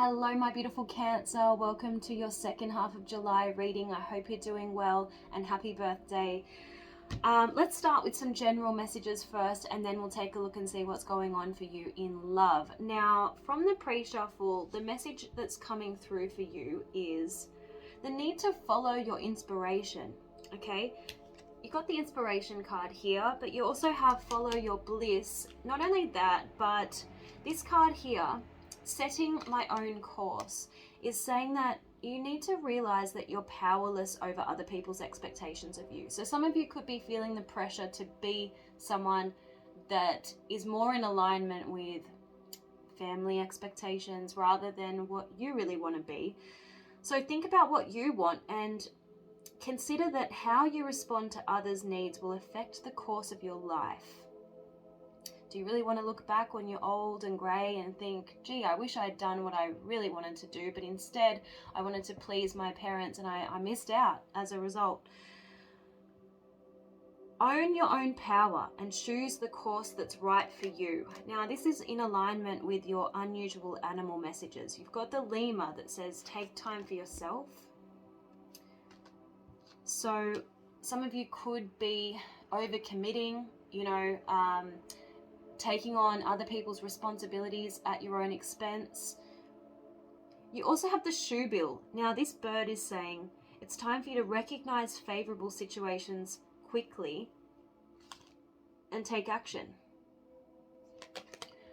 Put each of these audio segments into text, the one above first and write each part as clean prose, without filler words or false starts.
Hello, my beautiful Cancer. Welcome to your second half of July reading. I hope you're doing well and happy birthday. Let's start with some general messages first, and then we'll take a look and see what's going on for you in love. Now, from the pre-shuffle, the message that's coming through for you is the need to follow your inspiration, okay? You got the inspiration card here, but you also have follow your bliss. Not only that, but this card here, setting my own course, is saying that you need to realize that you're powerless over other people's expectations of you. So some of you could be feeling the pressure to be someone that is more in alignment with family expectations rather than what you really want to be. So think about what you want and consider that how you respond to others' needs will affect the course of your life. Do you really want to look back when you're old and grey and think, gee, I wish I had done what I really wanted to do, but instead I wanted to please my parents and I missed out as a result? Own your own power and choose the course that's right for you. Now, this is in alignment with your unusual animal messages. You've got the lemur that says, take time for yourself. So some of you could be overcommitting, taking on other people's responsibilities at your own expense. You also have the shoebill. Now, this bird is saying it's time for you to recognize favorable situations quickly and take action.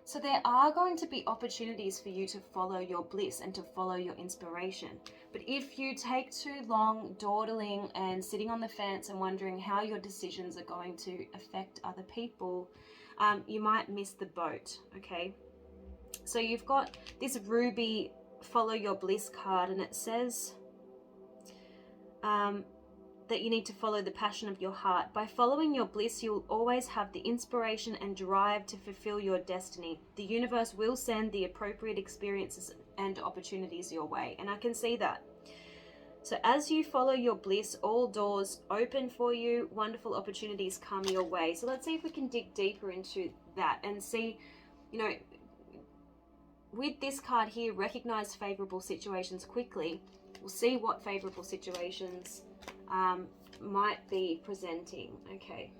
So there are going to be opportunities for you to follow your bliss and to follow your inspiration. But if you take too long dawdling and sitting on the fence and wondering how your decisions are going to affect other people, you might miss the boat, okay? So you've got this ruby follow your bliss card, and it says that you need to follow the passion of your heart. By following your bliss, you'll always have the inspiration and drive to fulfill your destiny. The universe will send the appropriate experiences and opportunities your way, and I can see that. So as you follow your bliss, all doors open for you, wonderful opportunities come your way. So let's see if we can dig deeper into that and see, with this card here, recognize favorable situations quickly. We'll see what favorable situations might be presenting. Okay.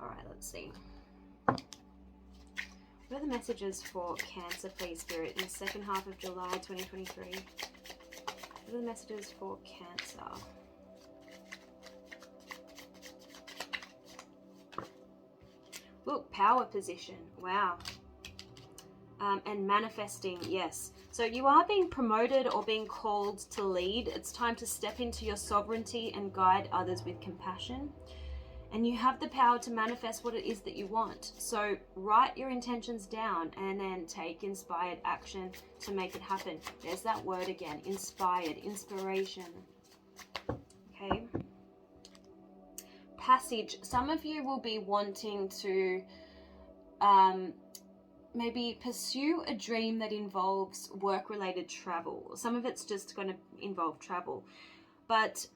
All right, let's see. What are the messages for Cancer, please, Spirit, in the second half of July 2023? What are the messages for Cancer? Look, power position. Wow. And manifesting, yes. So you are being promoted or being called to lead. It's time to step into your sovereignty and guide others with compassion. And you have the power to manifest what it is that you want. So write your intentions down and then take inspired action to make it happen. There's that word again, inspired, inspiration. Okay. Passage. Some of you will be wanting to maybe pursue a dream that involves work-related travel. Some of it's just going to involve travel. But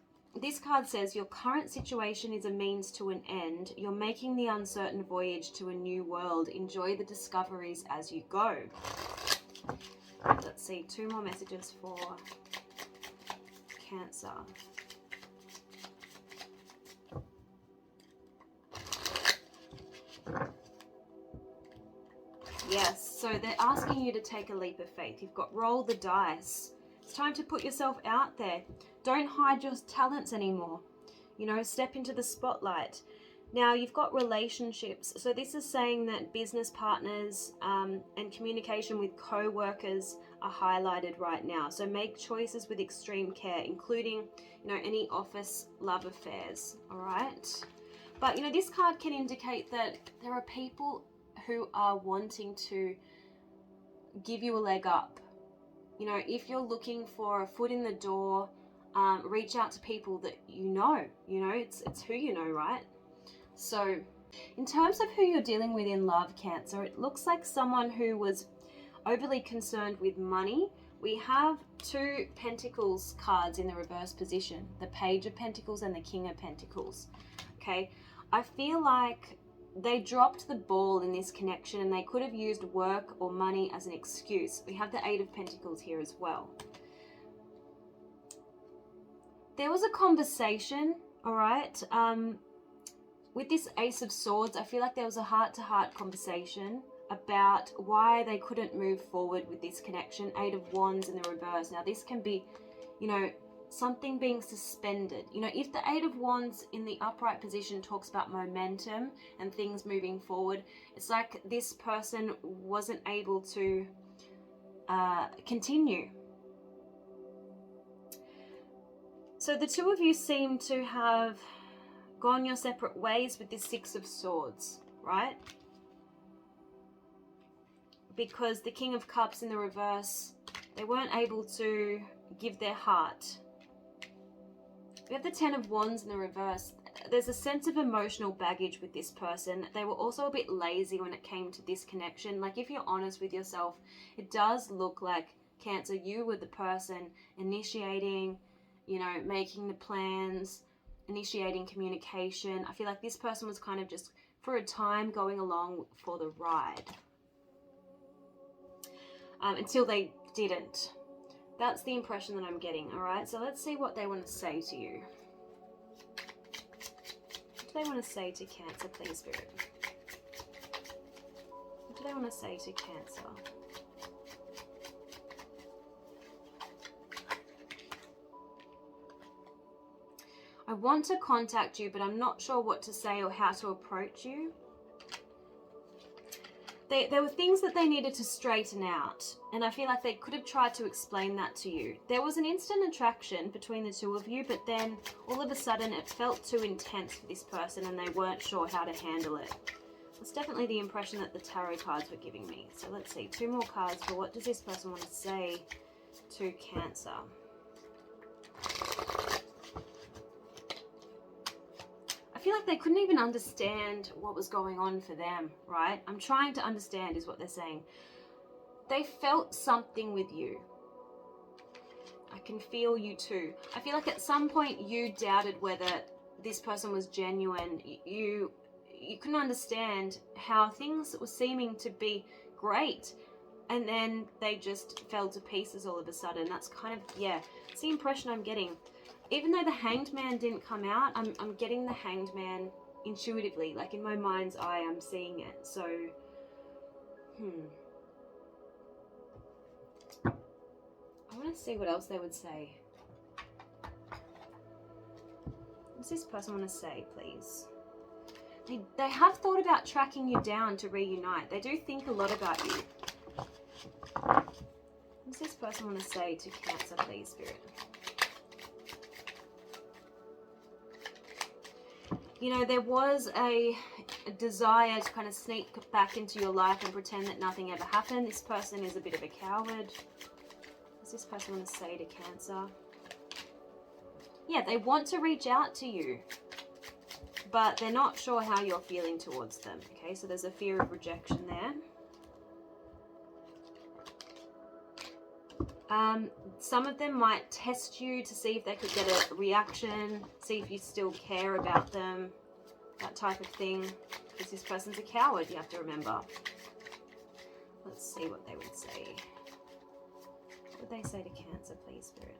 this card says your current situation is a means to an end. You're making the uncertain voyage to a new world. Enjoy the discoveries as you go. Let's see, 2 more messages for Cancer. Yes, so they're asking you to take a leap of faith. You've got roll the dice. It's time to put yourself out there. Don't hide your talents anymore. Step into the spotlight. Now, you've got relationships. So this is saying that business partners and communication with co-workers are highlighted right now. So make choices with extreme care, including, any office love affairs, all right? But, this card can indicate that there are people who are wanting to give you a leg up. If you're looking for a foot in the door, reach out to people that it's who you know, right? So in terms of who you're dealing with in love, Cancer, it looks like someone who was overly concerned with money. We have 2 Pentacles cards in the reverse position, the Page of Pentacles and the King of Pentacles. Okay, I feel like they dropped the ball in this connection, and they could have used work or money as an excuse. We have the Eight of Pentacles here as well. There was a conversation, all right, with this Ace of Swords. I feel like there was a heart-to-heart conversation about why they couldn't move forward with this connection. Eight of Wands in the reverse. Now this can be, you know, something being suspended. You know, if the Eight of Wands in the upright position talks about momentum and things moving forward, it's like this person wasn't able to continue. So the two of you seem to have gone your separate ways with this Six of Swords, right? Because the King of Cups in the reverse, they weren't able to give their heart. We have the Ten of Wands in the reverse. There's a sense of emotional baggage with this person. They were also a bit lazy when it came to this connection. Like, if you're honest with yourself, it does look like, Cancer, you were the person initiating, you know, making the plans, initiating communication. I feel like this person was kind of just, for a time, going along for the ride. Until they didn't. That's the impression that I'm getting, all right? So let's see what they want to say to you. What do they want to say to Cancer, please, Spirit? What do they want to say to Cancer? I want to contact you, but I'm not sure what to say or how to approach you. There were things that they needed to straighten out, and I feel like they could have tried to explain that to you. There was an instant attraction between the two of you, but then all of a sudden it felt too intense for this person and they weren't sure how to handle it. That's definitely the impression that the tarot cards were giving me. So let's see, 2 more cards for what does this person want to say to Cancer. I feel like they couldn't even understand what was going on for them, right? I'm trying to understand is what they're saying. They felt something with you. I can feel you too. I feel like at some point you doubted whether this person was genuine. You couldn't understand how things were seeming to be great, and then they just fell to pieces all of a sudden. That's kind of, yeah, it's the impression I'm getting. Even though the Hanged Man didn't come out, I'm getting the Hanged Man intuitively. Like, in my mind's eye, I'm seeing it. So, I want to see what else they would say. What does this person want to say, please? They have thought about tracking you down to reunite. They do think a lot about you. What does this person want to say to Cancer, please, Spirit? You know, there was a desire to kind of sneak back into your life and pretend that nothing ever happened. This person is a bit of a coward. What does this person want to say to Cancer? Yeah, they want to reach out to you, but they're not sure how you're feeling towards them. Okay, so there's a fear of rejection there. Some of them might test you to see if they could get a reaction, see if you still care about them, that type of thing. Because this person's a coward, you have to remember. Let's see what they would say. What would they say to Cancer, please, Spirit?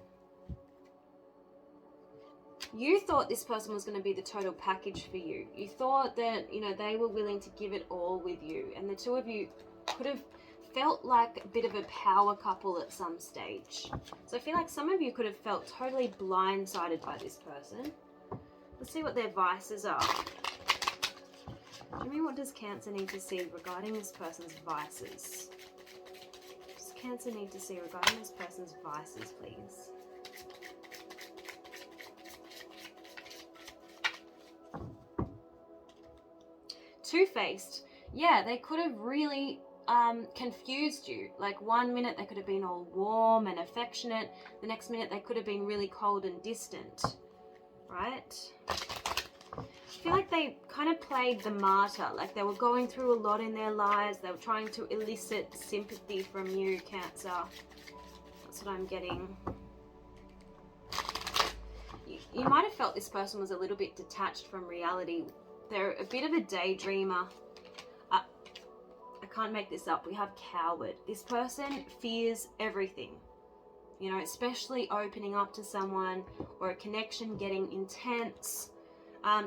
You thought this person was going to be the total package for you. You thought that, you know, they were willing to give it all with you. And the two of you could have felt like a bit of a power couple at some stage. So I feel like some of you could have felt totally blindsided by this person. Let's see what their vices are. Jimmy, what does Cancer need to see regarding this person's vices? What does Cancer need to see regarding this person's vices, please? Two-faced. Yeah, they could have really confused you. Like, 1 minute they could have been all warm and affectionate, the next minute they could have been really cold and distant, right? I feel like they kind of played the martyr, like they were going through a lot in their lives. They were trying to elicit sympathy from you, Cancer. That's what I'm getting. You might have felt this person was a little bit detached from reality. They're a bit of a daydreamer. I can't make this up. We have coward. This person fears everything. You know, especially opening up to someone or a connection getting intense.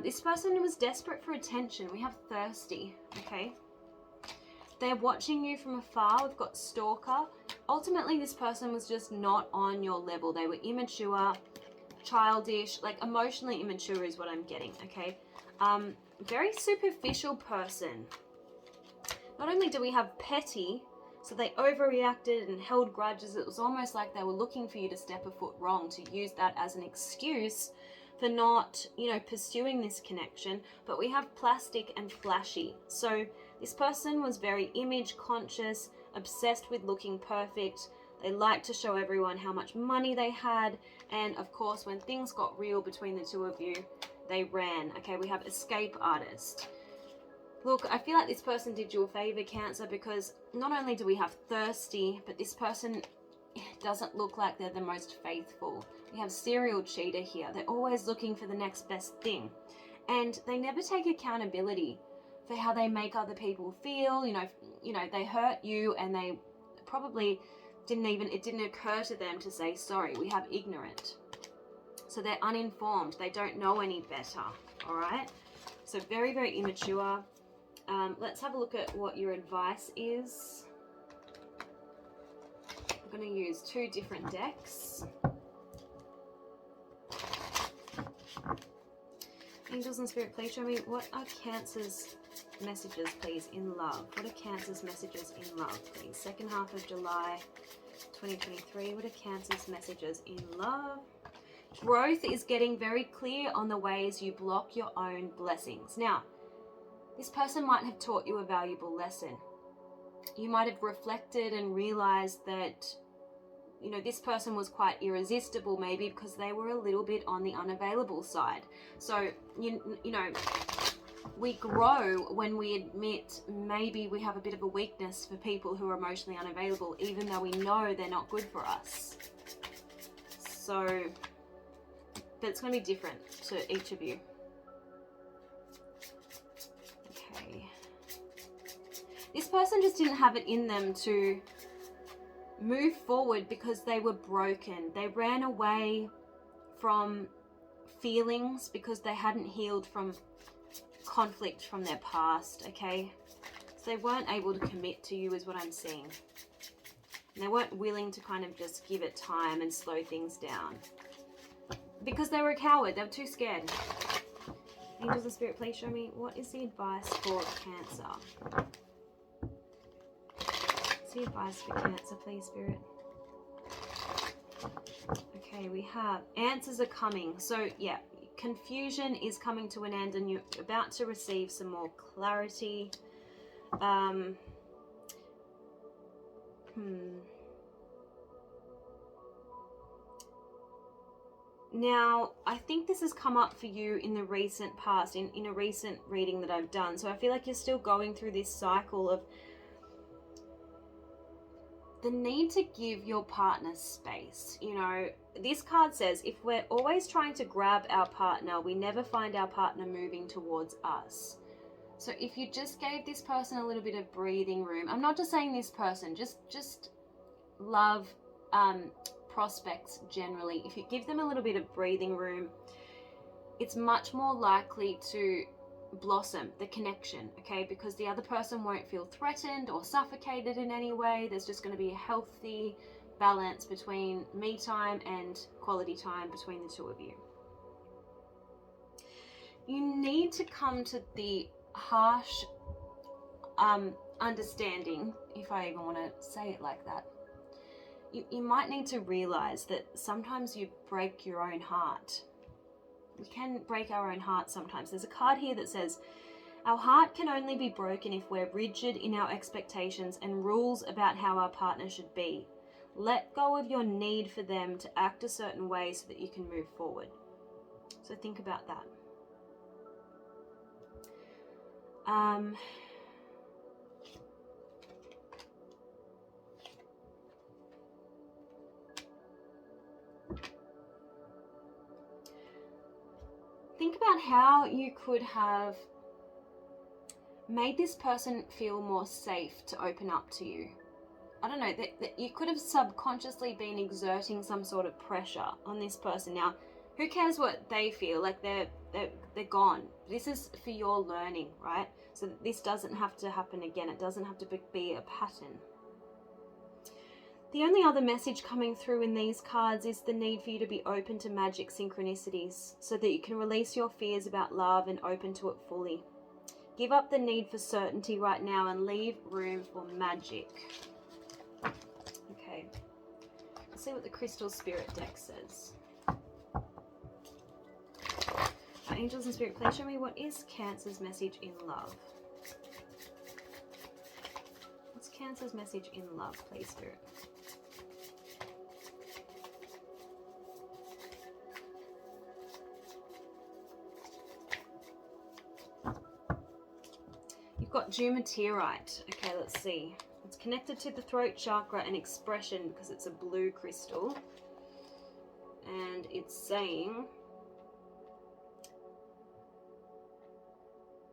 This person was desperate for attention. We have thirsty, okay? They're watching you from afar. We've got stalker. Ultimately, this person was just not on your level. They were immature, childish, like emotionally immature is what I'm getting, okay? Very superficial person. Not only do we have petty, so they overreacted and held grudges. It was almost like they were looking for you to step a foot wrong, to use that as an excuse for not, you know, pursuing this connection. But we have plastic and flashy. So this person was very image conscious, obsessed with looking perfect. They liked to show everyone how much money they had. And of course, when things got real between the two of you, they ran. Okay, we have escape artist. Look, I feel like this person did you a favor, Cancer, because not only do we have thirsty, but this person doesn't look like they're the most faithful. We have serial cheater here. They're always looking for the next best thing. And they never take accountability for how they make other people feel. You know, they hurt you and they probably it didn't occur to them to say sorry. We have ignorant. So they're uninformed. They don't know any better, all right? So very, very immature. Let's have a look at what your advice is. I'm going to use 2 different decks. Angels and Spirit, please show me what are Cancer's messages, please, in love. What are Cancer's messages in love, please? Second half of July 2023. What are Cancer's messages in love? Growth is getting very clear on the ways you block your own blessings. Now, this person might have taught you a valuable lesson. You might have reflected and realized that, you know, this person was quite irresistible maybe because they were a little bit on the unavailable side. So, you know, we grow when we admit maybe we have a bit of a weakness for people who are emotionally unavailable, even though we know they're not good for us. So, but it's going to be different to each of you. This person just didn't have it in them to move forward because they were broken. They ran away from feelings because they hadn't healed from conflict from their past, okay? So they weren't able to commit to you is what I'm seeing. And they weren't willing to kind of just give it time and slow things down. Because they were a coward. They were too scared. Angels and Spirit, please show me what is the advice for Cancer. The advice for Cancer, please, Spirit. Okay, we have answers are coming. So yeah, confusion is coming to an end and you're about to receive some more clarity. Now, I think this has come up for you in the recent past, in a recent reading that I've done. So I feel like you're still going through this cycle of the need to give your partner space. You know, this card says if we're always trying to grab our partner, we never find our partner moving towards us. So if you just gave this person a little bit of breathing room, I'm not just saying this person, just love prospects generally. If you give them a little bit of breathing room, it's much more likely to blossom the connection, okay? Because the other person won't feel threatened or suffocated in any way. There's just going to be a healthy balance between me time and quality time between the two of you. You need to come to the harsh understanding, if I even want to say it like that. You might need to realize that sometimes you break your own heart. We can break our own heart sometimes. There's a card here that says, our heart can only be broken if we're rigid in our expectations and rules about how our partner should be. Let go of your need for them to act a certain way so that you can move forward. So think about that. Think about how you could have made this person feel more safe to open up to you. I don't know, that you could have subconsciously been exerting some sort of pressure on this person. Now, who cares what they feel? Like they're gone. This is for your learning, right? So that this doesn't have to happen again. It doesn't have to be a pattern. The only other message coming through in these cards is the need for you to be open to magic synchronicities so that you can release your fears about love and open to it fully. Give up the need for certainty right now and leave room for magic. Okay, let's see what the Crystal Spirit deck says. Angels and Spirit, please show me what is Cancer's message in love. What's Cancer's message in love, please, Spirit? You've got Jumeterite. Okay, let's see. It's connected to the throat chakra and expression because it's a blue crystal. And it's saying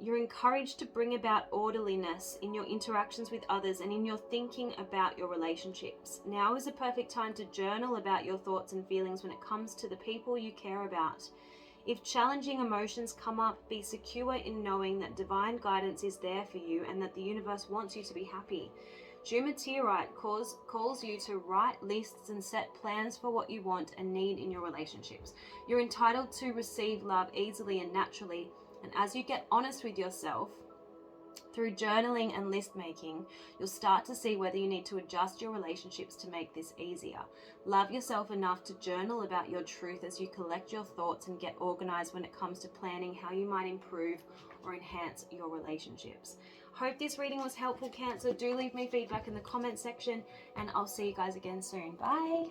you're encouraged to bring about orderliness in your interactions with others and in your thinking about your relationships. Now is a perfect time to journal about your thoughts and feelings when it comes to the people you care about. If challenging emotions come up, be secure in knowing that divine guidance is there for you and that the universe wants you to be happy. Jumeterite calls you to write lists and set plans for what you want and need in your relationships. You're entitled to receive love easily and naturally, and as you get honest with yourself, through journaling and list making, you'll start to see whether you need to adjust your relationships to make this easier. Love yourself enough to journal about your truth as you collect your thoughts and get organized when it comes to planning how you might improve or enhance your relationships. Hope this reading was helpful, Cancer. Do leave me feedback in the comment section, and I'll see you guys again soon. Bye.